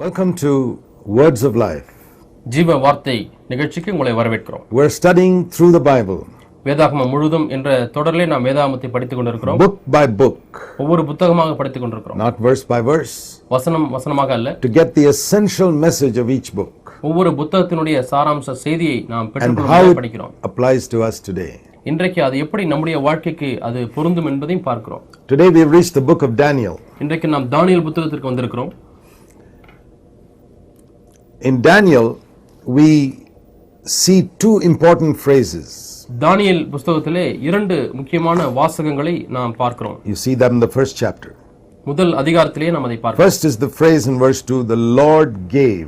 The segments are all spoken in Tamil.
Welcome to Words of Life. ஜீவ வார்த்தை நிகழ்ச்சிக்கு உங்களை வரவேற்கிறோம். We're studying through the Bible. வேதாகமம் முழுதும் என்ற தொடரிலே நாம் வேதாகமத்தை படித்துக் கொண்டிருக்கிறோம். Book by book. ஒவ்வொரு புத்தகமாக படித்துக் கொண்டிருக்கிறோம். Not verse by verse. வசனம் வசனமாக அல்ல. To get the essential message of each book. ஒவ்வொரு புத்தகத்தினுடைய சாராம்ச செய்தியை நாம் பெற்றுக்கொண்டு படிக்கிறோம். Applies to us today. இன்றைக்கு அது எப்படி நம்முடைய வாழ்க்கைக்கு அது பொருந்தும் என்பதையும் பார்க்கிறோம். Today we have reached the book of Daniel. இன்றைக்கு நாம் தானியேல் புத்தகத்திற்கு வந்திருக்கிறோம். In Daniel we see two important phrases. தானியேல் புத்தகத்திலே இரண்டு முக்கியமான வாசகங்களை நாம் பார்க்கிறோம். You see them in the first chapter. முதல் அதிகாரத்திலே நாம் அதை பார்க்கிறோம். First is the phrase in verse 2, the Lord gave.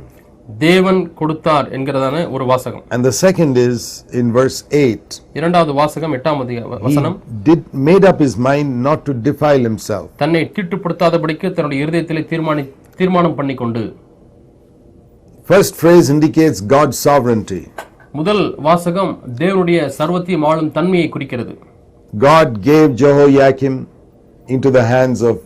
தேவன் கொடுத்தார் என்கிறதான ஒரு வாசகம். And the second is in verse 8. இரண்டாவது வாசகம் 8ஆம் வசனம். He made up his mind not to defile himself. தன்னை தீட்டுப்படுத்தாதபடிக்கு தன்னுடைய இருதயத்திலே தீர்மானம் பண்ணிக்கொண்டு. First phrase indicates God's sovereignty. முதல் வாசகம் தேவனுடைய சர்வத்தையும் ஆளும் தன்மையை குறிக்கிறது. God gave Jehoiakim into the hands of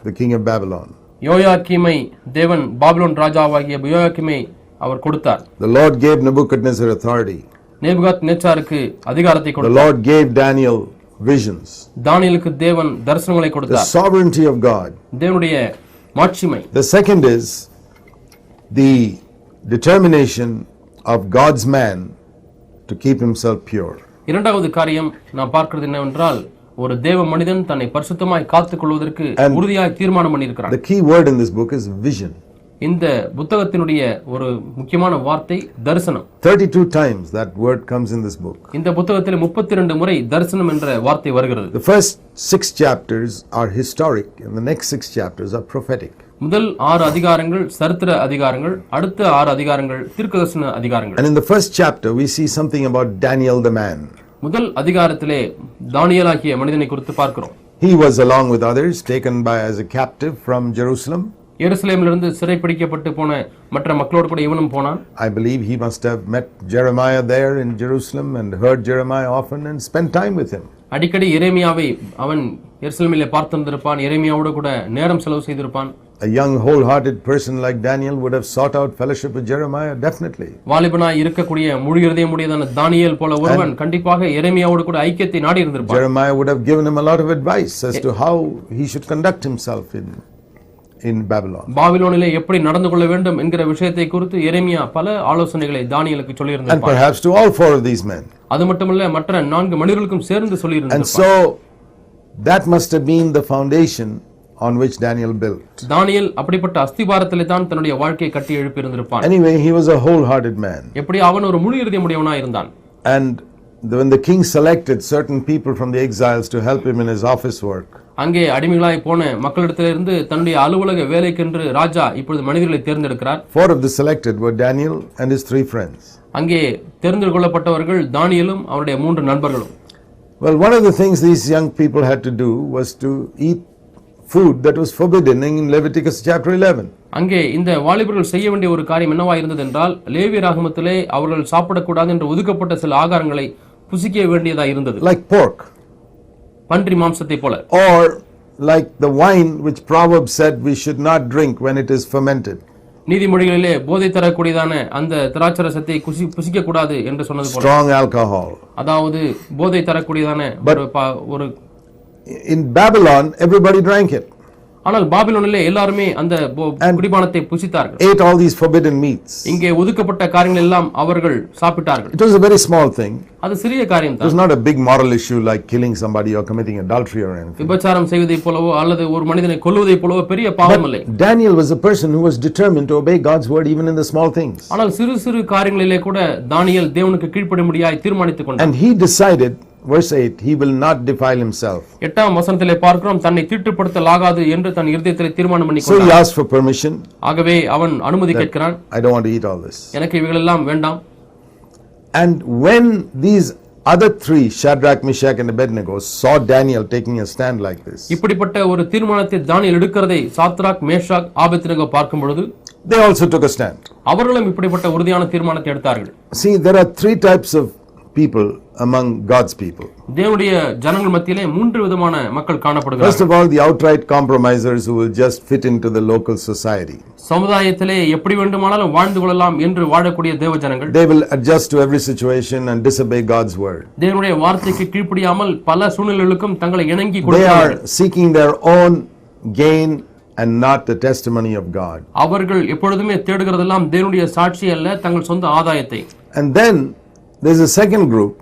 the king of Babylon. யோயாக்கீமை தேவன் பாபிலோன் ராஜாவாகிய யோயாக்கீமை அவர் கொடுத்தார். The Lord gave Nebuchadnezzar authority. நேபுகாத்நேச்சாருக்கு அதிகாரத்தை கொடுத்தார். The Lord gave Daniel visions. தானியேலுக்கு தேவன் தரிசனங்களை கொடுத்தார். The sovereignty of God. தேவனுடைய மாட்சிமை. The second is the determination of God's man to keep himself pure. இரண்டாவது காரியம் நாம் பார்க்கிறது என்னவென்றால் ஒரு தேவ மனிதன் தன்னை பரிசுத்தமாய் காத்துக் கொள்வதற்கு உறுதியாய் தீர்மானம் பண்ணியிருக்கிறான். The key word in this book is vision. இந்த புத்தகத்தினுடைய ஒரு முக்கியமான வார்த்தை தரிசனம். 32 times that word comes in this book. இந்த புத்தகத்தில் 32 முறை தரிசனம் என்ற வார்த்தை வருகிறது. The first 6 chapters are historic and the next 6 chapters are prophetic. முதல் 6 அதிகாரங்கள் சரித்திர அதிகாரங்கள், அடுத்த 6 அதிகாரங்கள் தீர்க்கதரிசன அதிகாரங்கள். And in the first chapter we see something about Daniel the man. முதல் அதிகாரத்திலே தானியேலாகிய மனிதனை குறித்து பார்க்கிறோம். He was along with others taken as a captive from Jerusalem. எருசலேமிலிருந்து சிறைப்பிடிக்கப்பட்டு போன மற்ற மக்களோடு கூட இவனும் போனான். I believe he must have met Jeremiah there in Jerusalem and heard Jeremiah often and spent time with him. அடிக்கடி எரேமியாவை அவன் எருசலேமிலே பார்த்திருப்பான். எரேமியாவோடு கூட நேரம் செலவு செய்திருப்பான். A young wholehearted person like Daniel would have sought out fellowship with Jeremiah definitely. வாலிபனாய் இருக்கக்கூடிய முழு இதயமுடையதான தானியேல் போல ஒருவன் கண்டிப்பாக எரேமியாவோடு கூட ஐக்கியத்தை நாடி இருந்திருப்பான். Jeremiah would have given him a lot of advice as to how he should conduct himself in Babylon. பாபிலோனிலே எப்படி நடந்து கொள்ள வேண்டும் என்கிற விஷயத்தை குறித்து எரேமியா பல ஆலோசனைகளை தானியேலுக்கு சொல்லி இருந்தார். And perhaps to all 4 of these men. அது மட்டுமல்ல மற்ற 4 மனிதர்களுக்கும் சேர்ந்து சொல்லி இருந்தார். And so that must have been the foundation on which Daniel built. தானியேல் அப்படிப்பட்ட அஸ்திபாரத்திலே தான் தன்னுடைய வாழ்க்கையை கட்டி எழுப்பி இருந்திருப்பான். Anyway, he was a wholehearted man. எப்படி அவன் ஒரு முழு இதயமுடையவனாய் இருந்தான். And when the king selected certain people from the exiles to help him in his office work. அங்கே அடிமைகளாய் போன மக்களிடத்திலிருந்து தன்னுடைய அலுவலக வேலைக்கென்று ராஜா இப்பொழுது மனிதர்களை தேர்ந்தெடுக்கிறார். 4 of the selected were Daniel and his 3 friends. அங்கே தெரிந்து கொள்ளப்பட்டவர்கள் தானியேலும் அவருடைய 3 நண்பர்களும். Well, one of the things these young people had to do was to eat food that was forbidden in Leviticus chapter 11. அங்கே இந்த வாலிபர்கள் செய்ய வேண்டிய ஒரு காரியம் என்னவா இருந்தது என்றால் லேவியராகமத்திலே அவர்கள் சாப்பிடக்கூடாது என்று ஒதுக்கப்பட்ட சில ஆகாரங்களை புசிக்க வேண்டியதா இருந்தது. Like pork. பன்றி மாம்சத்தை போல. Or like the wine which Proverbs said we should not drink when it is fermented. நீதிமொழிகளிலே போதை தரக்கூடியதான அந்த திராட்சரசத்தை புசிக்க கூடாது என்று சொன்னது போல. Strong alcohol. அதாவது போதை தரக்கூடியதான ஒரு in Babylon everybody drank it. ஆனால் பாபிலோனிலே எல்லாரும் அந்த குடிபானத்தை புசித்தார்கள். Ate all these forbidden meats. இங்கே ஒதுக்கப்பட்ட காரியங்கள் எல்லாம் அவர்கள் சாப்பிட்டார்கள். It was a very small thing. அது சிறிய காரியம் தான். It was not a big moral issue like killing somebody or committing adultery or anything. விபச்சாரம் செய்வதைப் போலவோ அல்லது ஒரு மனிதனை கொல்வதைப் போலவோ பெரிய பாவம் இல்லை. Daniel was a person who was determined to obey God's word even in the small things. ஆனால் சிறு சிறு காரியங்களிலே கூட தானியேல் தேவனுக்கு கீழ்ப்படியும்படியாய் தீர்மானித்துக் கொண்டார். And he decided, verse 8, he will not defile himself. 8ஆம் வசனத்திலே பார்க்கிறோம் தன்னை தீட்டுப்படுத்தலாகாது என்று தன் இதயத்திலே தீர்மானம் பண்ணிக்கொண்டார். So he asked for permission. ஆகவே அவன் அனுமதி கேட்கிறான். I don't want to eat all this. எனக்கு இவைகள் எல்லாம் வேண்டாம். And when these other 3, Shadrach, Meshach and Abednego, saw Daniel taking a stand like this, இப்படிப்பட்ட ஒரு தீர்மானத்தை தானியேல் எடுக்கிறதை சாத்ராக், மேஷாக், ஆபேத்நேகோ பார்க்கும் பொழுது they also took a stand. அவர்களும் இப்படிப்பட்ட உறுதியான தீர்மானத்தை எடுத்தார்கள். See, there are 3 types of people among God's people. தேவனுடைய ஜனங்கள் மத்தியிலே மூன்று விதமான மக்கள் காணப்படுகிறார்கள். First of all, the outright compromisers who will just fit into the local society. சமுதாயத்திலே எப்படி வேண்டுமானாலும் வாழ்ந்து கொள்ளலாம் என்று வாழக்கூடிய தேவ ஜனங்கள். They will adjust to every situation and disobey God's word. தேவனுடைய வார்த்தைக்கு கீழ்ப்படியாமல் பல சூழ்நிலைகளுக்கும் தங்களை இணங்கி They கொடுக்கிறார்கள். are seeking their own gain and not the testimony of God. அவர்கள் எப்பொழுதுமே தேடுகிறதெல்லாம் தேவனுடைய சாட்சி அல்ல, தங்கள் சொந்த ஆதாயத்தை. And then there's a second group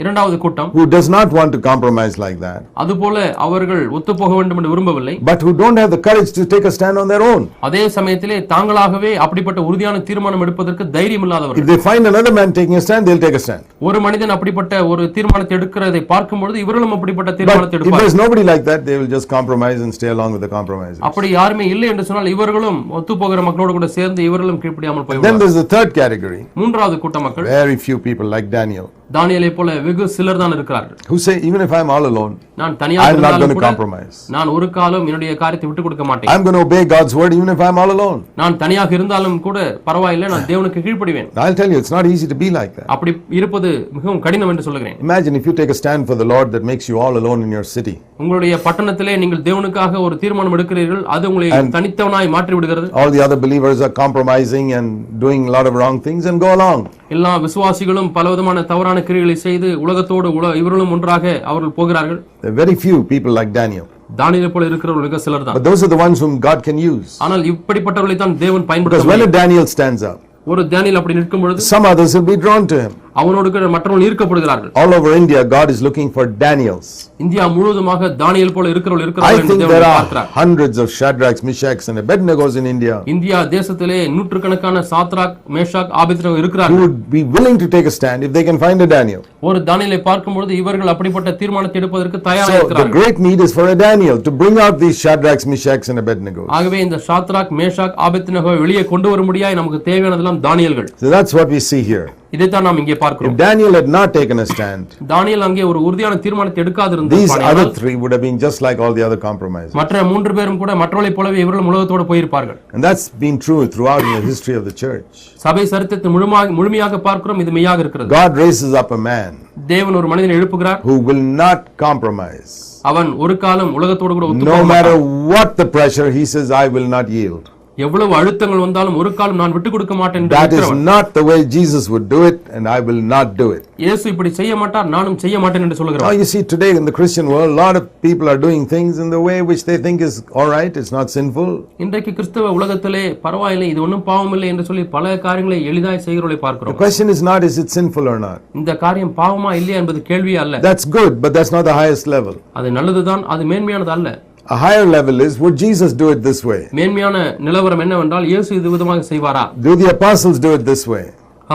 இரண்டாவது கூட்டம் who does not want to compromise like that, அதுபோல அவர்கள் ஒத்துப்போக வேண்டும் என்று விரும்பவில்லை, but who don't have the courage to take a stand on their own. அதே சமயத்திலே தாங்களாகவே அப்படிப்பட்ட உறுதியான தீர்மானம் எடுப்பதற்கு தைரியம் If இல்லாதவர்கள். they find another man taking a stand, they'll take a stand. ஒரு மனிதன் அப்படிப்பட்ட ஒரு தீர்மானத்தை எடுக்கிறதை பார்க்கும்போது இவர்களும் அப்படிப்பட்ட But தீர்மானத்தை if எடுப்பார்கள். there's nobody like that, they will just compromise and stay along with the compromisers. அப்படி யாருமே இல்லை என்று சொன்னால் இவர்களும் ஒத்துப்போகிற மக்களோடு கூட சேர்ந்து இவர்களும் கீழ்ப்படியாமல் Then போய்விடுவார்கள். there's the third category. மூன்றாவது கூட்ட மக்கள் Very few people like Daniel தானியேலை போல வெகு சிலர் தான் இருக்கிறார்கள். who say, even if I'm all alone, நான் தனியாக I'm not going இருந்தாலும் to கூட compromise. நான் ஒரு காலம் என்னுடைய காரியத்தை விட்டு கொடுக்க மாட்டேன். I'm going to obey God's word even if I'm all alone. நான் தனியாக இருந்தாலும் கூட பரவாயில்லை, நான் தேவனுக்கு கீழ்ப்படிவேன். I'll tell you, it's not easy to be like that. அப்படி இருப்பது மிகவும் கடினம் என்று சொல்லுகிறேன். Imagine if you take a stand for the Lord that makes you all alone in your city. உங்களுடைய பட்டணத்திலே நீங்கள் தேவனுக்காக ஒரு தீர்மானம் எடுக்கிறீர்கள், அது உங்களை தனித்தவனாய் மாற்றி விடுகிறது. All the other believers are compromising and doing a lot of wrong things and go along. எல்லா விசுவாசிகளும் பலவிதமான தவறான கிரியைகளை செய்து உலகத்தோடு இவர்களும் ஒன்றாக அவர்கள் போகிறார்கள். There are very few people like Daniel. தானியேலை போல இருக்கிறவர்கள் மிக சிலர் தான். But those are the ones whom God can use. ஆனால் இப்படிப்பட்டவர்களை தான் தேவன் Because பயன்படுத்த when முடியும். a Daniel stands up, ஒரு தானியேல் அப்படி நிற்கும் பொழுது some others will be drawn to him. அவனோடு மற்றவர்கள் ஈர்க்கப்படுகிறார்கள். All over India, God is looking for Daniels. India முழுவதுமாக தானியேல் போல இருக்கிறவர்கள் I இருக்கிறார்கள் என்று think தேவன் there are பார்க்கிறார். hundreds of Shadrachs, Meshachs and Abednegos in India India தேசத்திலே நூற்றுக்கணக்கான சாத்ராக், மேஷாக், ஆபேத்நேகோ who இருக்கிறார்கள். would be willing to take a stand if they can find a Daniel. ஒரு தானியேலை பார்க்கும்போது இவர்கள் அப்படிப்பட்ட தீர்மானத்தை எடுப்பதற்கு தயாராக So the இருக்கிறார்கள். great need is for a Daniel to bring out these Shadrachs, Meshachs and Abednegos. ஆகவே இந்த சாத்ராக், மேஷாக், ஆபேத்நேகோவை வெளியே கொண்டு வர முடியாய் நமக்கு தேவையானதெல்லாம் தானியேல்கள். So that's what we see here. இதைத்தான் நாம் இங்கே பார்க்கிறோம். If Daniel had not taken a stand, தானியேல் அங்கே ஒரு உறுதியான தீர்மானத்தை these எடுக்காதிருந்தால் other three would have been just like all the other compromisers. மற்ற மூன்று பேரும் கூட மற்றவர்களைப் போலவே இவர்களும் உலகத்தோடு போயிருப்பார்கள். And that's been true throughout in the history of the church. சபை சரித்திரத்தை முழுமையாக பார்க்கிறோம், இது மெய்யாக இருக்கிறது. God raises up a man தேவன் ஒரு மனிதனை எழுப்புகிறார். who will not compromise. அவன் ஒரு காலம் உலகத்தோடு கூட No ஒத்துப்போக matter மாட்டான். what the pressure, he says, I will not yield. எவ்வளவு அழுத்தங்கள் வந்தாலும் ஒரு காலம் நான் விட்டு கொடுக்க மாட்டேன் என்று That is இருக்கிறவன். not the way Jesus would do it, and I will not do it. இயேசு இப்படி செய்ய மாட்டார், நானும் செய்ய மாட்டேன் என்று Now சொல்கிறார். you see today in the Christian world, a lot of people are doing things in the way which they think is all right, it's not sinful. இன்றைக்கு கிறிஸ்தவ உலகத்திலே பரவாயில்லை, இது ஒன்றும் பாவம் இல்லை என்று சொல்லி பல காரியங்களை எளிதாய் செய்கிறவர்களை The பார்க்கிறோம். question is not, is it sinful or not? இந்த காரியம் பாவமா இல்லையா என்பது கேள்வியே அல்ல. That's good, but that's not the highest level. அது நல்லதுதான், அது மேன்மையானது அல்ல. A higher level is, would Jesus do it this way? மேன்மையான நிலவரம் என்னவென்றால் இயேசு இது விதமாக செய்வாரா? Do the apostles do it this way?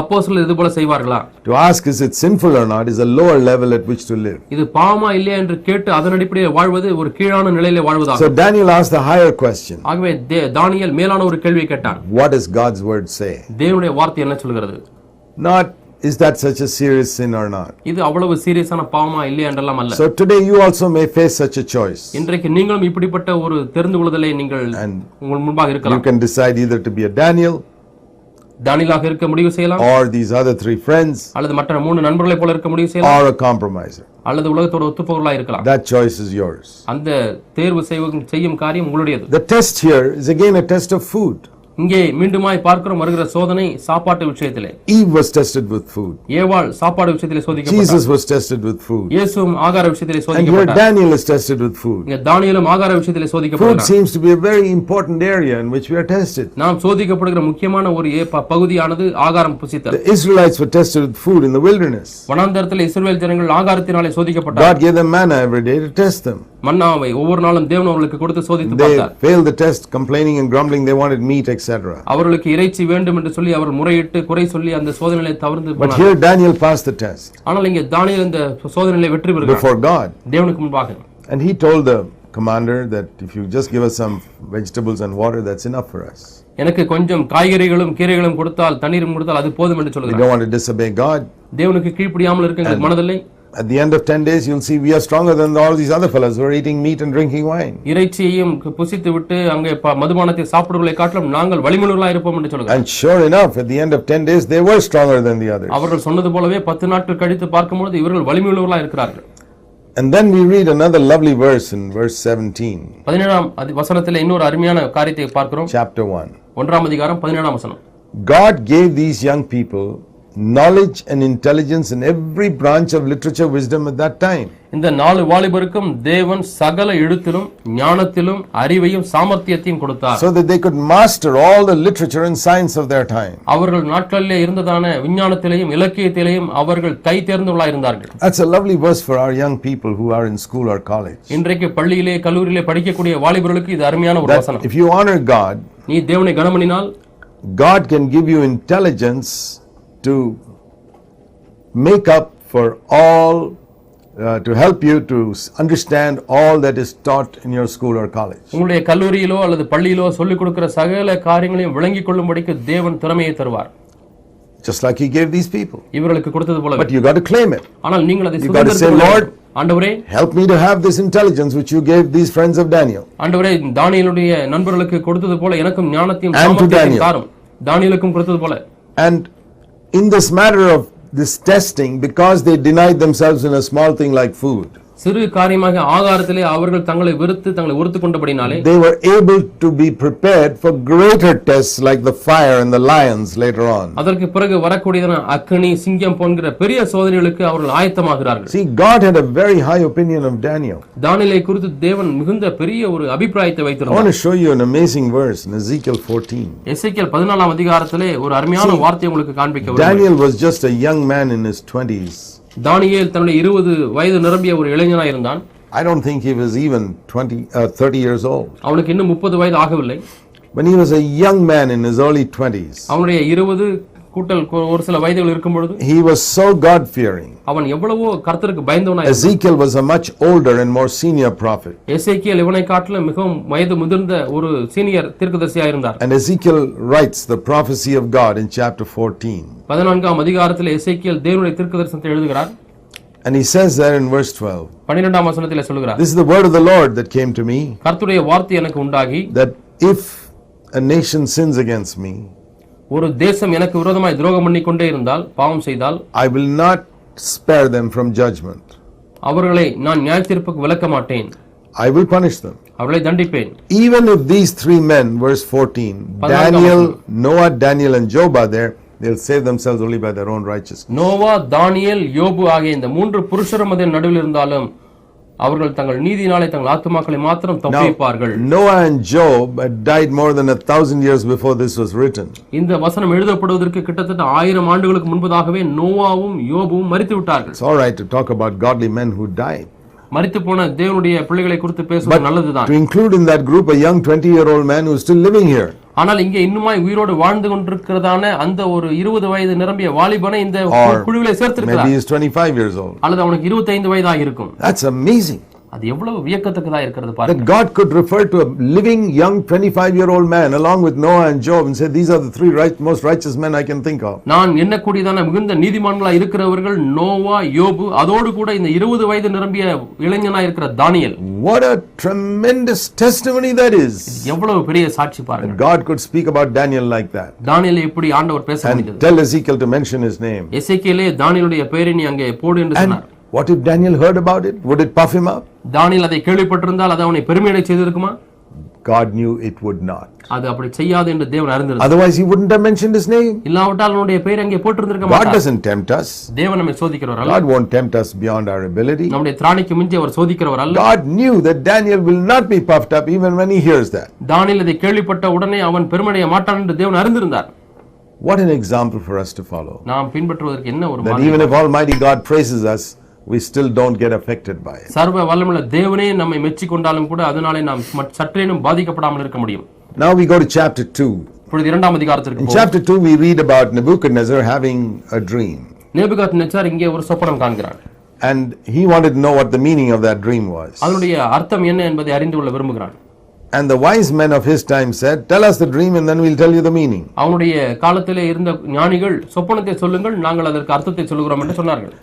அப்போஸ்தலர்கள் இது போல செய்வார்களா? To ask is it sinful or not is a lower level at which to live. இது பாவமா இல்லையா என்று கேட்டு அதன் அடிப்படையில் வாழ்வது ஒரு கீழான நிலையிலே So வாழ்வதாகும். Daniel asked the higher question. ஆகவே தானியேல் மேலான ஒரு கேள்வியை கேட்டான். What does God's word say? தேவனுடைய வார்த்தை என்ன சொல்கிறது? Not, is that such a serious sin or not? இது அவ்வளவு சீரியஸான பாவமா இல்லையா என்றெல்லாம் அல்ல. So today you also may face such a choice. இன்றைக்கு நீங்களும் இப்படிப்பட்ட ஒரு தெரிந்து கொள்ளுதலை நீங்கள் உங்கள் முன்பாக You இருக்கலாம். can decide either to be a Daniel தானியேலாக இருக்க முடிவு செய்யலாம், or these other three friends, அல்லது மற்ற மூன்று நண்பர்களைப் போல இருக்க முடிவு செய்யலாம், or a compromiser. அல்லது உலகத்தோடு ஒத்துப்போர்களாக இருக்கலாம். That choice is yours. அந்த தேர்வு செய்யும் காரியம் உங்களுடையது. The test here is again a test of food. இங்கே மீண்டுமாய் பார்க்கிறோம் வருகிற சோதனை சாப்பாட்டு விஷயத்திலே. Eve was tested with food. ஏவாள் சாப்பாடு விஷயத்திலே சோதிக்கப்பட்டார். Jesus was tested with food. இயேசுவும் ஆகார விஷயத்திலே And here சோதிக்கப்பட்டார். Daniel is tested with food. இங்கே தானியேலும் ஆகார விஷயத்திலே Food சோதிக்கப்பட்டார். seems to be a very important area in which we are tested. நாம் சோதிக்கப்படுகிற முக்கியமான ஒரு பகுதியானது ஆகாரம் புசித்தல். The Israelites were tested with food in the wilderness. வனாந்தரத்தில் இஸ்ரவேல் ஜனங்கள் ஆகாரத்தினாலே சோதிக்கப்பட்டார். God gave them manna every day to test them. மன்னாவை ஒவ்வொரு நாளும் தேவன் அவர்களுக்கு கொடுத்து சோதித்து They பார்த்தார். failed the test, complaining and grumbling, they wanted meat, etc. அவர்களுக்கு இறைச்சி வேண்டும் என்று சொல்லி அவர் முறையிட்டு குறை சொல்லி அந்த சோதனையை தவிர்த்து But போனார். here Daniel passed the test ஆனால் இங்கே தானியேல் இந்த சோதனையிலே வெற்றி பெறுகிறார் before God. தேவனுக்கு முன்பாக. And he told the commander that if you just give us some vegetables and water, that's enough for us. எனக்கு கொஞ்சம் காய்கறிகளும் கீரைகளும் கொடுத்தால் தண்ணீரும் கொடுத்தால் அது போதும் என்று We சொல்கிறார். don't want to disobey God. தேவனுக்கு கீழ்ப்படியாமல் இருக்க எங்களுக்கு மனதில்லை. At the end of 10 days, you'll see we are stronger than all these other fellows who are eating meat and drinking wine. இறைச்சியையும் புசித்து விட்டு அங்கே மதுபானத்தை சாப்பிடுவதை காட்டிலும் நாங்கள் வலிமையுள்ளவர்களாக இருப்போம் என்று சொல்கிறார். And sure enough, at the end of 10 days, they were stronger than the others. அவர்கள் சொன்னது போலவே 10 நாட்கள் கழித்து பார்க்கும்போது இவர்கள் வலிமையுள்ளவர்களாக இருக்கிறார்கள். And then we read another lovely verse in verse 17. 17ஆம் வசனத்திலே இன்னொரு அருமையான காரியத்தை பார்க்கிறோம். Chapter 1. 1ஆம் அதிகாரம் 17ஆம் வசனம். God gave these young people knowledge and intelligence in every branch of literature, wisdom at that time. இந்த 4 வாலிபருக்கும் தேவன் சகல எழுத்திலும் ஞானத்திலும் அறிவையும் சாமர்த்தியத்தையும் கொடுத்தார். So that they could master all the literature and science of their time. அவர்கள் நாட்களிலே இருந்ததான விஞ்ஞானத்திலேயும் இலக்கியத்திலேயும் அவர்கள் கை தேர்ந்தவர்களாக இருந்தார்கள். That's a lovely verse for our young people who are in school or college. இன்றைக்கு பள்ளியிலே கல்லூரியிலே படிக்கக்கூடிய வாலிபர்களுக்கு இது அருமையான ஒரு வசனம். If you honor God, நீ தேவனை கனமணினால் God can give you intelligence to make up for all, to help you to understand all that is taught in your school or college. உங்களுடைய கல்லூரியிலோ அல்லது பள்ளியிலோ சொல்லிக் கொடுக்கிற சகல காரியங்களையும் விளங்கிக் கொள்ளும்படிக்கு தேவன் திறமையை தருவார். Just like he gave these people. இவர்களுக்கு கொடுத்தது போல. But you got to claim it. ஆனால் நீங்கள் அதை சுதந்திரித்துக் கொள்ள வேண்டும். ஆண்டவரே, help me to have this intelligence which you gave these friends of Daniel. ஆண்டவரே, தானியேலுடைய நண்பர்களுக்கு கொடுத்தது போல எனக்கும் ஞானத்தையும் சாமர்த்தியத்தையும் தாரும். தானியேலுக்கும் கொடுத்தது போல. And in this matter of this testing, because they denied themselves in a small thing like food, சிறு காரியமாக ஆகாரத்திலே அவர்கள் தங்களை வெறுத்து தங்களை ஒருத்து கொண்டபடினாலே they were able to be prepared for greater tests like the fire and the lions later on. அதற்கு பிறகு வரக்கூடியதான அக்கினி சிங்கம் போன்ற பெரிய சோதனைகளுக்கு அவர்கள் ஆயத்தமாகிறார்கள். See, God had a very high opinion of Daniel. தானியேலை குறித்து தேவன் மிகுந்த பெரிய ஒரு அபிப்பிராயத்தை வைத்திருந்தார். I want to show you an amazing verse in Ezekiel 14. எசேக்கியேல் 14ஆம் அதிகாரத்திலே ஒரு அருமையான வார்த்தையை உங்களுக்கு காண்பிக்க விரும்புகிறேன். Daniel was just a young man in his 20s. தானியேல் தன்னுடைய 20 வயது நிரம்பிய ஒரு இளைஞனாய் இருந்தான். I don't think he was even 30 years old. அவனுக்கு இன்னும் 30 வயது ஆகவில்லை. When he was a young man in his early 20s, அவனுடைய 20 கூட்டல் ஒரு சில வயதுகள் இருக்கும் பொழுது he was so God fearing. அவன் எவ்வளவோ கர்த்தருக்கு பயந்தவனாய் இருந்தான். Ezekiel was a much older and more senior prophet. எசேக்கியேல் இவனை காட்டிலும் மிகவும் வயது முதிர்ந்த ஒரு சீனியர் தீர்க்கதரிசியாய் இருந்தார். And Ezekiel writes the prophecy of God in chapter 14. 14ஆம் அதிகாரத்தில் எசேக்கியேல் தேவனுடைய தீர்க்கதரிசனத்தை எழுதுகிறார். And he says there in verse 12, 12ஆம் வசனத்தில் சொல்கிறார், this is the word of the Lord that came to me, கர்த்தருடைய வார்த்தை எனக்கு உண்டாகி, that if a nation sins against me, ஒரு தேசம் எனக்கு விரோதமாய் துரோகம் பண்ணிக்கொண்டே இருந்தால், பாவம் செய்தால், I will not spare them from judgment. அவர்களை நான் நியாயத்தீர்ப்புக்கு விலக்க மாட்டேன். I will punish them. அவர்களை தண்டிப்பேன். Even if these 3 men, verse 14, Daniel, Noah, Daniel and Job are there, they'll save themselves only by their own righteousness. Noah, தானியேல், யோபு ஆகிய இந்த 3 புருஷரும் அதன் நடுவில் இருந்தாலும் அவர்கள் தங்கள் நீதியினாலே தங்கள் ஆத்துமாக்களை மாத்திரம் தப்பிப்பார்கள். Noah and Job had died more than 1,000 years before this was written. இந்த வசனம் எழுதப்படுவதற்கு கிட்டத்தட்ட 1000 ஆண்டுகளுக்கு முன்பதாகவே நோவாவும் யோபுவும் மரித்து விட்டார்கள். It's all right to talk about godly men who died. மரித்து போன தேவனுடைய பிள்ளைகளை குறித்து பேசுவது நல்லதுதான். To include in that group a young 20-year-old man who is still living here. ஆனால் இங்கே இன்னுமாய் உயிரோடு வாழ்ந்து கொண்டிருக்கிறதான அந்த ஒரு 20 வயது நிரம்பிய வாலிபனை இந்த குழுவிலே சேர்த்திருக்கிறார். Maybe he is 25 years old. அல்லது அவனுக்கு 25 வயதாக இருக்கும். That's amazing. அது எவ்வளவு வியக்கத்தக்கதா இருக்கிறது பாருங்க. That God could refer to a living young 25-year-old man along with Noah and Job and say these are the 3 most righteous men I can think of. நான் எண்ணக்கூடியதான மிகுந்த நீதிமான்களா இருக்கிறவர்கள் நோவா, யோபு, அதோடு கூட இந்த 20 வயது நிரம்பிய இளைஞனா இருக்கிற தானியேல். What a tremendous testimony that is. எவ்வளவு பெரிய சாட்சி பாருங்க. God could speak about Daniel like that. தானியேலை எப்படி ஆண்டவர் பேச முடிந்தது. Tell Ezekiel to mention his name. எசேக்கியேலே தானியேலுடைய பெயரை நீ அங்கே போடு என்று சொன்னார். What if Daniel heard about it? Would it puff him up? தானியேல் அதை கேள்விப்பட்டிருந்தால் அது அவனை பெருமையடை செய்திருக்குமா? God knew it would not. அது அப்படி செய்யாது என்று தேவன் அறிந்திருந்தார். Otherwise he wouldn't have mentioned his name. இல்லாவிட்டால் அவனுடைய பெயர் அங்கே போட்டிருந்திருக்க மாட்டார். God doesn't tempt us. தேவன் நம்மை சோதிக்கிறவர் அல்ல. God won't tempt us beyond our ability. நம்முடைய திராணிக்கு மிஞ்சி அவர் சோதிக்கிறவர் அல்ல. God knew that Daniel will not be puffed up even when he hears that. தானியேல் இதை கேள்விப்பட்ட உடனே அவன் பெருமையடைய மாட்டான் என்று தேவன் அறிந்திருந்தார். What an example for us to follow. நாம் பின்பற்றுவதற்கு என்ன ஒரு மாதிரி. That even if Almighty God praises us, we still don't get affected by it. சர்வ வல்லமையுள்ள தேவனே நம்மை மெச்சிக் கொண்டாலும் கூட அதனாலே நாம் சற்றேனும் பாதிக்கப்படாமல் இருக்க முடியும். Now we go to chapter 2. இப்பொழுது 2ஆம் அதிகாரத்திற்கு போவோம். In chapter 2 we read about Nebuchadnezzar having a dream. Nebuchadnezzar இங்கே ஒரு சொப்பனம் காண்கிறார். And he wanted to know what the meaning of that dream was. அதனுடைய அர்த்தம் என்ன என்பதை அறிந்து கொள்ள விரும்புகிறான். And the wise men of his time said, tell us the dream and then we'll tell you the meaning. அவனுடைய காலத்திலே இருந்த ஞானிகள் சொப்பனத்தை சொல்லுங்கள் நாங்கள் அதற்கு அர்த்தத்தை சொல்லுகிறோம் என்று சொன்னார்கள்.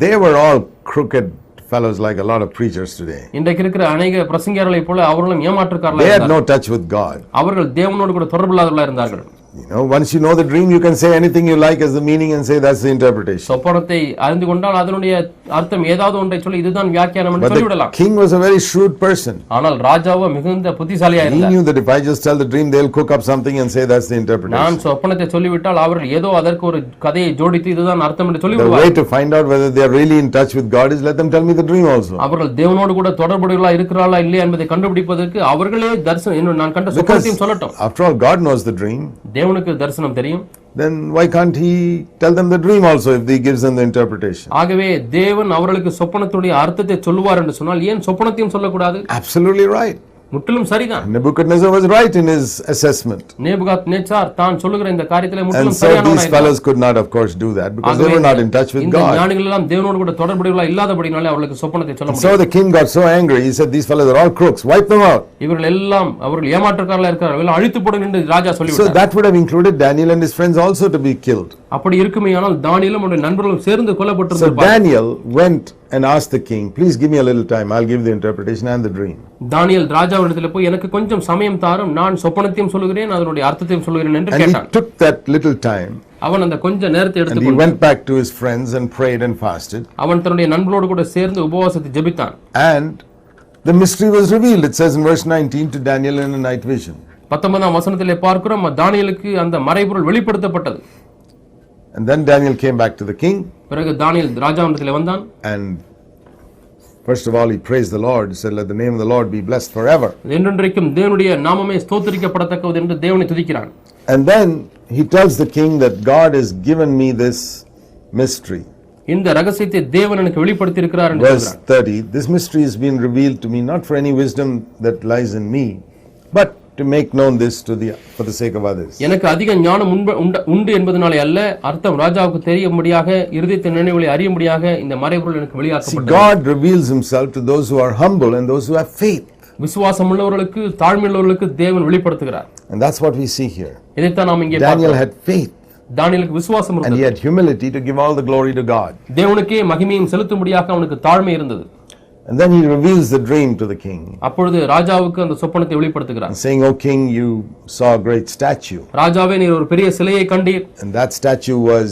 They were all crooked fellows like a lot of preachers today. இன்றைக்கு இருக்கிற अनेक பிரசங்கியார்களைப் போல அவர்களும் ஏமாற்றுக்காரர்களாக They had இருந்தார்கள். no touch with God. அவர்கள் தேவனோடு கூட தொடர்பில்லாதவர்களாக இருந்தார்கள். You know, once you know the dream, you can say anything you like as the meaning and say that's the interpretation. சொப்பனத்தை அறிந்து கொண்டால் அதனுடைய அர்த்தம் ஏதாவது ஒன்றை சொல்லி இதுதான் வியாக்கியானம் என்று But சொல்லிவிடலாம். the king was a very shrewd person. ஆனால் ராஜாவோ மிகுந்த புத்திசாலியாக He இருந்தார். knew that if I just tell the dream, they'll cook up something and say that's the interpretation. நான் சொப்பனத்தை சொல்லிவிட்டால் அவர்கள் ஏதோ அதற்கு ஒரு கதையை ஜோடித்து இதுதான் அர்த்தம் என்று The சொல்லிவிடுவார்கள். way to find out whether they are really in touch with God is let them tell me the dream also. அவர்கள் தேவனோடு கூட தொடர்புடையவர்களாக இருக்கிறார்களா இல்லையா என்பதை கண்டுபிடிப்பதற்கு அவர்களே தரிசனம் நான் கண்ட சொப்பனத்தையும் சொல்லட்டும். After all, God knows the dream. தேவனுக்கு தரிசனம் தெரியும். Then why can't he tell them the dream also if he gives them the interpretation? ஆகவே தேவன் அவர்களுக்கு சொப்பனத்துடைய அர்த்தத்தை சொல்லுவார் என்று சொன்னால் ஏன் சொப்பனத்தையும் சொல்லக்கூடாது? Absolutely right. முற்றிலும் சரிதான். Nebuchadnezzar was right in his assessment. Nebuchadnezzar தான் சொல்லுகிற இந்த காரியத்திலே And முற்றிலும் so சரியானவனாய் these இருந்தார். fellows could not, of course, do that because they were not in touch with இந்த God. ஞானிகள் எல்லாம் தேவனோடு கூட தொடர்புடையவர்களாக இல்லாதபடினாலே அவர்களுக்கு சொப்பனத்தை சொல்ல So முடியாது. the king got so angry. He said, "These fellows are all crooks. Wipe them out." இவர்கள் எல்லாம் அவர்கள் ஏமாற்றுக்காரர்களாக இருக்கிறார்கள், எல்லாம் அழித்து போடுங்க என்று ராஜா So சொல்லிவிட்டார். that would have included Daniel and his friends also to be killed. அப்படி இருக்குமேயானால் தானியேலும் அவருடைய நண்பர்களும் சேர்ந்து So கொல்லப்பட்டிருப்பார்கள். Daniel went and asked the king, "Please give me a little time. I'll give the interpretation and the dream." தானியேல் ராஜாவிடத்தில் போய் எனக்கு கொஞ்சம் சமயம் தாரும், நான் சொப்பனத்தையும் சொல்லுகிறேன் அதனுடைய அர்த்தத்தையும் சொல்லுகிறேன் என்று And he கேட்டான். took that little time அவன் அந்த கொஞ்ச நேரத்தை and he எடுத்துக்கொண்டு went back to his friends and prayed and fasted. அவன் தன்னுடைய நண்பர்களோடு கூட சேர்ந்து உபவாசத்தை ஜெபித்தான். And the mystery was revealed. It says in verse 19 to Daniel in a night vision. 19ஆம் வசனத்திலே பார்க்கிறோம் தானியேலுக்கு அந்த மறைபொருள் வெளிப்படுத்தப்பட்டது. And then Daniel came back to the king. பிறகு தானியேல் ராஜாவிடத்தில் வந்தான். And first of all, he praised the Lord. He said, "Let the name of the Lord be blessed forever." என்றென்றைக்கும் தேவனுடைய நாமமே ஸ்தோத்திரிக்கப்படத்தக்கது என்று தேவனை துதிக்கிறான். And then he tells the king that God has given me this mystery. இந்த ரகசியத்தை தேவன் எனக்கு வெளிப்படுத்தி இருக்கிறார் என்று Verse சொல்றார். 30, this mystery has been revealed to me not for any wisdom that lies in me, but to make known this for the sake of others. எனக்கு அதிக ஞானம் உண்டு என்பதனாலே அல்ல, அர்த்தம் ராஜாவுக்கு தெரியும்படியாக இருதயத்தின் நினைவுகளை அறியும்படியாக இந்த மறைபொருள் எனக்கு See, வெளியாக்கப்பட்டது. God reveals himself to those who are humble and those who have faith. விசுவாசம் உள்ளவர்களுக்கு தாழ்மையுள்ளவர்களுக்கு தேவன் வெளிப்படுத்துகிறார். And that's what we see here. இதைத்தான் நாம் இங்கே Daniel பார்க்கிறோம். had faith தானியேலுக்கு விசுவாசம் and he இருந்தது. had humility to give all the glory to God. தேவனுக்கே மகிமையும் செலுத்தும்படியாக அவனுக்கு தாழ்மை இருந்தது. And then he reveals the dream to the king, அப்பொழுது ராஜாவுக்கு அந்த சொப்பனத்தை வெளிப்படுத்துகிறார். saying, "O king, you saw a great statue." ராஜாவே நீர் ஒரு பெரிய சிலையை கண்டீர். And that statue was,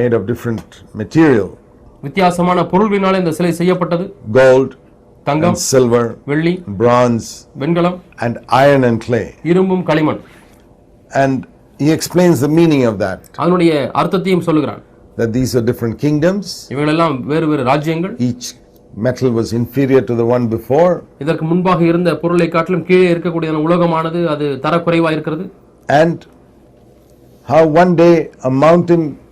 made of different material. வித்தியாசமான பொருள்களினாலே இந்த சிலை செய்யப்பட்டது. Gold, தங்கம், and silver, வெள்ளி, bronze, வெண்கலம், and iron and clay. இரும்பும் களிமண். And he explains the meaning of that. அதனுடைய அர்த்தத்தையும் சொல்லுகிறான். That these are different kingdoms. இவைகளெல்லாம் வேறு வேறு ராஜ்யங்கள். Each metal was inferior to the one before. இதற்கு முன்பாக இருந்த பொருளை காட்டிலும் கீழே இருக்கக்கூடிய உலகமானது அது தரக்குறைவா இருக்கிறது. And how one day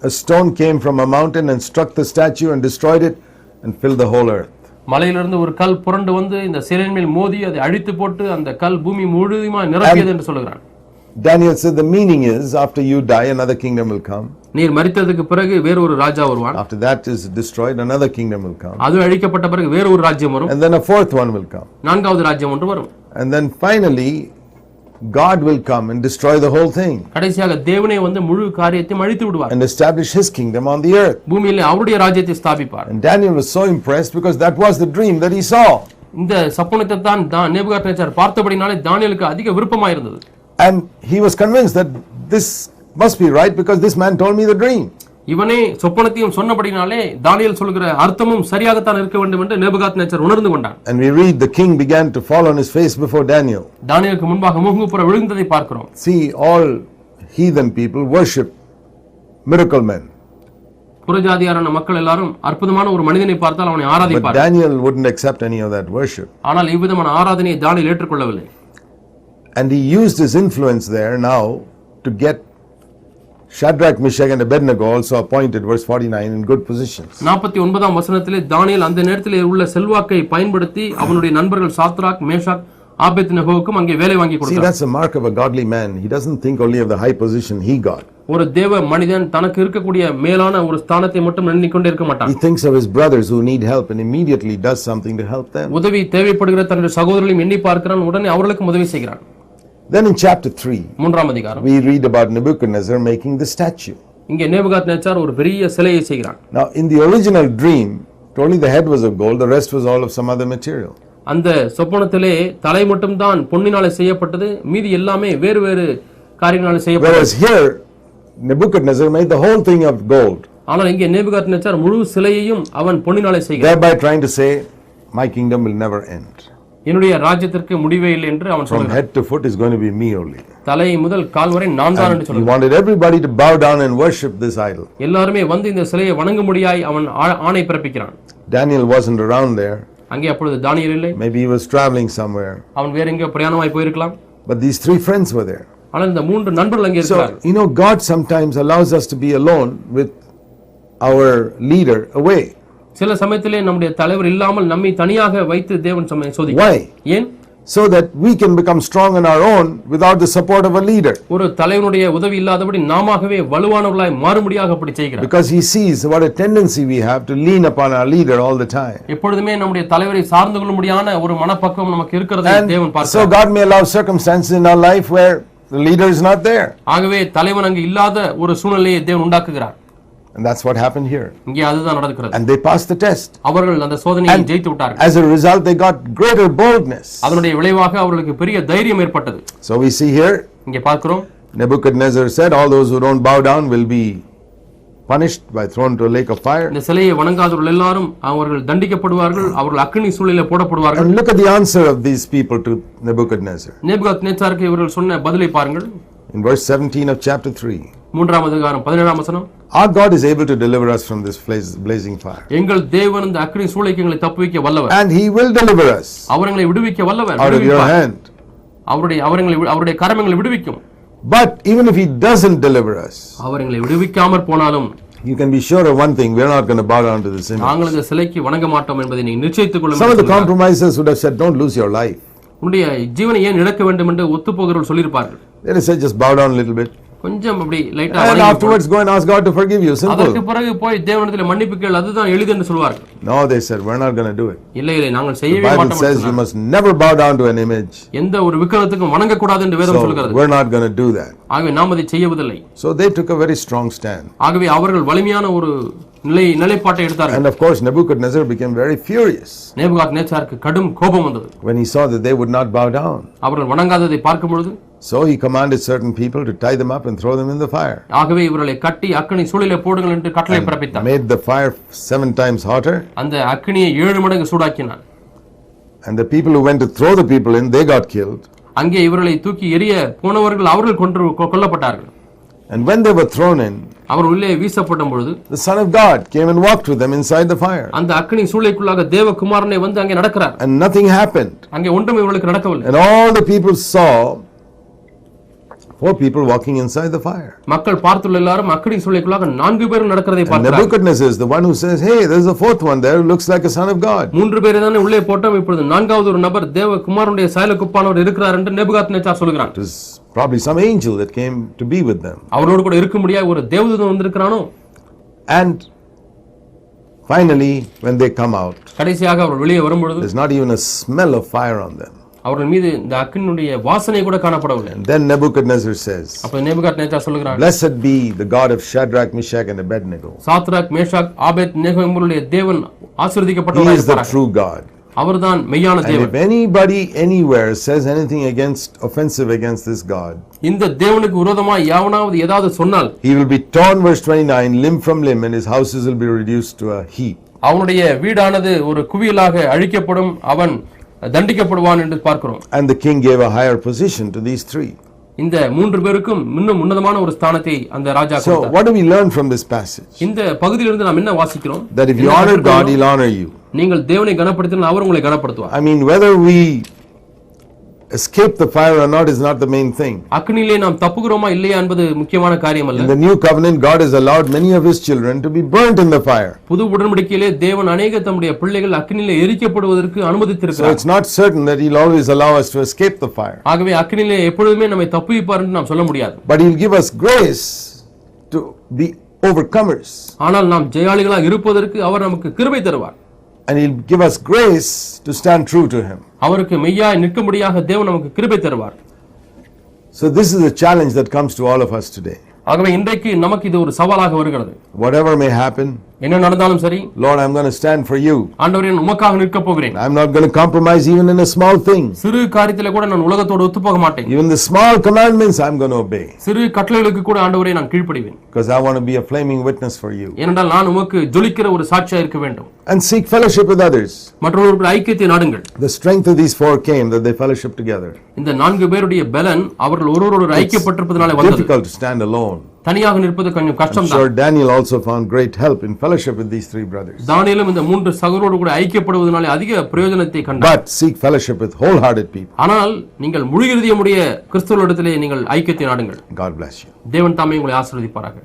a stone came from a mountain and struck the statue and destroyed it and filled the whole earth. மலையிலிருந்து ஒரு கல் புரண்டு வந்து இந்த சிலையின் மேல் மோதி அதை அழித்து போட்டு அந்த கல் பூமி முழுவதுமாக நிரப்பியது என்று சொல்லுகிறான். Daniel said the meaning is after you die another kingdom will come. நீர் மரித்ததுக்கு பிறகு வேற ஒரு ராஜா வருவான். After that is destroyed another kingdom will come. அது அழிக்கப்பட்ட பிறகு வேற ஒரு ராஜ்யம் வரும். And then a fourth one will come. நான்காவது ராஜ்யம் ஒன்று வரும். And then finally God will come and destroy the whole thing. கடைசியாக தேவனே வந்து முழு காரியத்தையும் அழித்து விடுவார். And establish his kingdom on the earth. பூமியிலே அவருடைய ராஜ்யத்தை ஸ்தாபிப்பார். And Daniel was so impressed because that was the dream that he saw. இந்த சொப்பனத்தை தான் நேபுகாத்நேச்சார் பார்த்தபடினாலே தானியேலுக்கு அதிக விருப்பமா இருந்தது. And he was convinced that this must be right because this man told me the dream. இவனே சொப்பனத்தையும் சொன்னபடினாலே தானியேல் சொல்கிற அர்த்தமும் சரியாகத்தான் இருக்க வேண்டும் என்று நேபுகாத்நேச்சார் உணர்ந்து கொண்டான். And we read the king began to fall on his face before Daniel. தானியேலுக்கு முன்பாக முகங்குப்புற விழுந்ததை பார்க்கிறோம். See, all heathen people worship miracle men. புறஜாதியாரான மக்கள் எல்லாரும் அற்புதமான ஒரு மனிதனை பார்த்தால் அவனை But ஆராதிப்பார். Daniel wouldn't accept any of that worship. ஆனால் இவ்விதமான ஆராதனையை தானியேல் ஏற்றுக்கொள்ளவில்லை. And he used his influence there now to get Shadrach, Meshach and Abednego also appointed, verse 49, in good positions. 49ஆம் வசனத்திலே தானியேல் அந்த நேரத்திலே உள்ள செல்வாக்கை பயன்படுத்தி அவனுடைய நண்பர்கள் சாத்ராக், மேஷாக், ஆபேத்நேகோவுக்கும் அங்கே வேலை வாங்கி See, கொடுத்தார். that's a mark of a godly man. He doesn't think only of the high position he got. ஒரு தேவ மனிதன் தனக்கு இருக்கக்கூடிய மேலான ஒரு ஸ்தானத்தை மட்டும் எண்ணிக்கொண்டே இருக்க மாட்டான். He thinks of his brothers who need help and immediately does something to help them. உதவி தேவைப்படுகிற தன்னுடைய சகோதரர்களையும் எண்ணி பார்க்கிறான், உடனே அவர்களுக்கும் உதவி செய்கிறான். Then in chapter 3, மூன்றாம் அதிகாரம் we read about Nebuchadnezzar making the statue. இங்கே நேபுகாத்நேச்சார் ஒரு பெரிய சிலையை செய்கிறான். Now in the original dream, only the head was of gold, the rest was all of some other material. அந்த சொப்பனத்திலே தலை மட்டும் தான் பொன்னினாலே செய்யப்பட்டது, மீதி எல்லாமே வேறு வேறு காரியங்களாலே செய்யப்பட்டது. Whereas here Nebuchadnezzar made the whole thing of gold. ஆனால் இங்கே நேபுகாத்நேச்சார் முழு சிலையையும் அவன் பொன்னினாலே செய்கிறான். Thereby trying to say my kingdom will never end. என்னுடைய ராஜ்யத்திற்கு முடிவே இல்லை என்று அவன் சொல்கிறான். From head to foot is going to be me only. தலை முதல் கால் வரை நான் தான் என்று சொல்கிறான். He wanted everybody to bow down and worship this idol. எல்லாரும் வந்து இந்த சிலையை வணங்கும்படியாய் அவன் ஆணை பிறப்பிக்கிறான். Daniel wasn't around there. அங்கே அப்பொழுது தானியேல் இல்லை. Maybe he was traveling somewhere. அவன் வேற எங்கோ பிரயாணமாய் போயிருக்கலாம். But these three friends were there. ஆனால் இந்த மூன்று நண்பர்கள் அங்கே இருக்கிறார்கள். So, God sometimes allows us to be alone with our leader away. சில சமயத்திலே நம்முடைய தலைவர் இல்லாமல் நம்மை தனியாக வைத்து தேவன் சோதிக்கிறார். Why? ஏன்? So that we can become strong on our own without the support of a leader. ஒரு தலைவனுடைய உதவி இல்லாதபடி நாமாகவே வலுவானவர்களாய் மாறும்படியாக அப்படி செய்கிறார். Because he sees what a tendency we have to lean upon our leader all the time. எப்பொழுதுமே நம்முடைய தலைவரை சார்ந்து கொள்ளும்படியான ஒரு மனப்பக்குவம் நமக்கு இருக்கிறதை தேவன் பார்க்கிறார். So God may allow circumstances in our life where the leader is not there. ஆகவே தலைவன் அங்கு இல்லாத ஒரு சூழ்நிலையை தேவன் உண்டாக்குகிறார். And that's what happened here. இங்கே அதுதான் நடக்கிறது. And they passed the test. அவர்கள் அந்த சோதனையை ஜெயித்து விட்டார்கள். As a result they got greater boldness. அதனுடைய விளைவாக அவர்களுக்கு பெரிய தைரியம் ஏற்பட்டது. So we see here, இங்கே பார்க்கிறோம், Nebuchadnezzar said all those who don't bow down will be punished by thrown to a lake of fire. இந்த சிலையை வணங்காதவர்கள் எல்லாரும் அவர்கள் தண்டிக்கப்படுவார்கள், அவர்கள் அக்கினி சூளையிலே போடப்படுவார்கள். And look at the answer of these people to Nebuchadnezzar. நேபுகாத்நேச்சாருக்கு இவர்கள் சொன்ன பதிலை பாருங்கள். In verse 17 of chapter 3. மூன்றாம் அதிகாரம் 17ஆம் வசனம். Our God is able to deliver us from this blazing fire. எங்கள் தேவன் இந்த அக்கினி சூளைக்கு எங்களை தப்புவிக்க வல்லவர். And he will deliver us. அவர் எங்களை விடுவிக்க வல்லவர். Out of your hand. அவருடைய கரம் எங்களை விடுவிக்கும். But even if he doesn't deliver us, அவர் எங்களை விடுவிக்காமற் போனாலும், you can be sure of one thing, we are not going to bow down to this image. நாங்கள் இந்த சிலைக்கு வணங்க மாட்டோம் என்பதை நீ நிச்சயித்துக் கொள்ளுங்கள். Some of the compromisers would have said, don't lose your life. உன்னுடைய ஜீவனை ஏன் இழக்க வேண்டும் என்று ஒத்துப்போகிறவர்கள் சொல்லியிருப்பார்கள். They said just bow down a little bit. கொஞ்சம் அப்படி லைட்டா And afterwards go and ask God to forgive you. Simple. அதற்கு பிறகு போய் தேவனிடத்தில் மன்னிப்பு கேள், அதுதான் எளிது என்று சொல்வார்கள். No, they said we're not going to do it. இல்லை நாங்கள் செய்யவே மாட்டோம். The Bible says you must never bow down to an image. எந்த ஒரு விக்கிரகத்துக்கும் வணங்க கூடாது என்று வேதம் சொல்கிறது. We're not going to do that. ஆகவே நாம் அதை செய்யவில்லை. So they took a very strong stand. ஆகவே அவர்கள் வலிமையான ஒரு நிலைப்பாட்டை எடுத்தார்கள். And of course Nebuchadnezzar became very furious. நேபுகாத்நேச்சாருக்கு கடும் கோபம் வந்தது. When he saw that they would not bow down. அவர்கள் வணங்காததை பார்க்கும் பொழுது, so he commanded certain people to tie them up and throw them in the fire. ஆகவே இவர்களை கட்டி அக்கினி சூளையிலே போடுங்கள் என்று கட்டளை பிறப்பித்தார். Made the fire 7 times hotter. அந்த அக்கினியை 7 மடங்கு சூடாக்கினார். And the people who went to throw the people in, they got killed. அங்கே இவர்களை தூக்கி எறிய போனவர்கள் அவர்கள் கொல்லப்பட்டார்கள். And when they were thrown in, அவர் உள்ளே வீசப்பட்ட பொழுது, the Son of God came and walked with them inside the fire. அந்த அக்கினி சூளைக்குள்ளாக தேவகுமாரனே வந்து அங்கே நடக்கிறார். And nothing happened. அங்கே ஒன்றும் இவர்களுக்கு நடக்கவில்லை. And all the people saw 4 people walking inside the fire. மக்கள் பார்த்துள்ள எல்லாரும் அக்கினி சூளைக்குள்ளாக 4 பேர் நடக்கிறதை பார்த்தார்கள். Nebuchadnezzar is the one who says, hey, there's a 4th one there who looks like a son of God. 3 பேரை தானே உள்ளே போட்டோம், இப்பொழுது 4வது ஒரு நபர் தேவகுமாரனுடைய சாயலுக்குப்பானவர் இருக்கிறார் என்று நேபுகாத்நேச்சார் சொல்கிறான். It was probably some angel that came to be with them. அவரோடு கூட இருக்க முடியாத ஒரு தேவதூதன் வந்திருக்கிறானோ. And finally when they come out, கடைசியாக அவர் வெளியே வரும்பொழுது, there's not even a smell of fire on them. அவர்கள் மீது இந்த அக்கினியுடைய வாசனை கூட காணப்படவில்லை. And then Nebuchadnezzar says, அப்ப நேபுகாத்நேச்சார் சொல்கிறார், blessed be the God of Shadrach, Meshach and Abednego. Shadrach, Meshach, Abednego என்பவருடைய தேவன் ஆசீர்வதிக்கப்பட்டவராய் He is the இருக்கிறார். true God. அவர்தான் மெய்யான And தேவன். if anybody anywhere says anything offensive against this God, இந்த தேவனுக்கு விரோதமாய் யாவனாவது ஏதாவது சொன்னால், he will be torn, verse 29, limb from limb, and his houses will be reduced to a heap. அவனுடைய வீடானது ஒரு குவியலாக அழிக்கப்படும், அவன் தண்டிக்கப்படுவான் என்று பார்க்கிறோம். And the king gave a higher position to these 3. இந்த 3 பேருக்கும் இன்னும் உன்னதமான ஒரு ஸ்தானத்தை அந்த ராஜா கொடுத்தார். So what do we learn from this passage? இந்த பகுதியிலிருந்து நாம் என்ன வாசிக்கிறோம்? That if you honor God, he'll honor you. நீங்கள் தேவனை கனப்படுத்தினால் அவர் உங்களை கனப்படுத்துவார். I mean, whether we escape the fire or not is not the main thing. அக்கினியிலே நாம் தப்புகிறோமா இல்லையா என்பது முக்கியமான காரியம் அல்ல. In the new covenant, God has allowed many of his children to be burnt in the fire. புது உடன்படிக்கையிலே தேவன் अनेக தம்முடைய பிள்ளைகள் அக்கினியிலே எரிக்கப்படுவதற்கு அனுமதித்திருக்கிறார். So it's not certain that he'll always allow us to escape the fire. ஆகவே அக்கினியிலே எப்பொழுதுமே நம்மை தப்புவிப்பார் என்று நாம் சொல்ல முடியாது. But he'll give us grace to be overcomers. ஆனால் நாம் ஜெயாளிகளாக இருப்பதற்கு அவர் நமக்கு கிருபை தருவார். And he'll give us grace to stand true to him. அவருக்கு மெய்யாய் நிற்கும்படியாக தேவன் நமக்கு கிருபை தருவார். So this is a challenge that comes to all of us today. ஆகவே இன்றைக்கு நமக்கு இது ஒரு சவாலாக வருகிறது. Whatever may happen, என்ன நடந்தாலும் சரி, Lord, I'm going to stand for you. ஆண்டவரே நான் உமக்காக நிற்க போகிறேன். I'm not going to compromise even in a small thing. சிறு காரியத்திலே கூட நான் உலகத்தோடு ஒத்துப்போக மாட்டேன். Even the small commandments I'm going to obey. சிறு கட்டளைகளுக்கு கூட ஆண்டவரே நான் கீழ்ப்படிவேன். Because I want to be a flaming witness for you. ஏனென்றால் நான் உமக்கு ஜொலிக்கிற ஒரு சாட்சியாக இருக்க வேண்டும். And seek fellowship with others. மற்றவர்களுடைய ஐக்கியத்தை நாடுங்கள். The strength of these four came that they fellowship together. இந்த 4 பேருடைய பலன் அவர்கள் ஒருவரோடு ஐக்கியப்பட்டிருப்பதனாலே வந்தது. Difficult to stand alone. தனியாக நிற்பது கொஞ்சம் கஷ்டம் தான். Sure, Daniel also found great help in fellowship with these 3 brothers. தானியேலும் இந்த 3 சகோதரரோடு கூட ஐக்கியப்படுவதனாலே அதிக பிரயோஜனத்தை கண்டார். But seek fellowship with wholehearted people. ஆனால் நீங்கள் முழு இருதயமுடைய கிறிஸ்தவர்களிடத்திலே நீங்கள் ஐக்கியத்தை நாடுங்கள். God bless you. தேவன் தாமே உங்களை ஆசீர்வதிப்பாராக.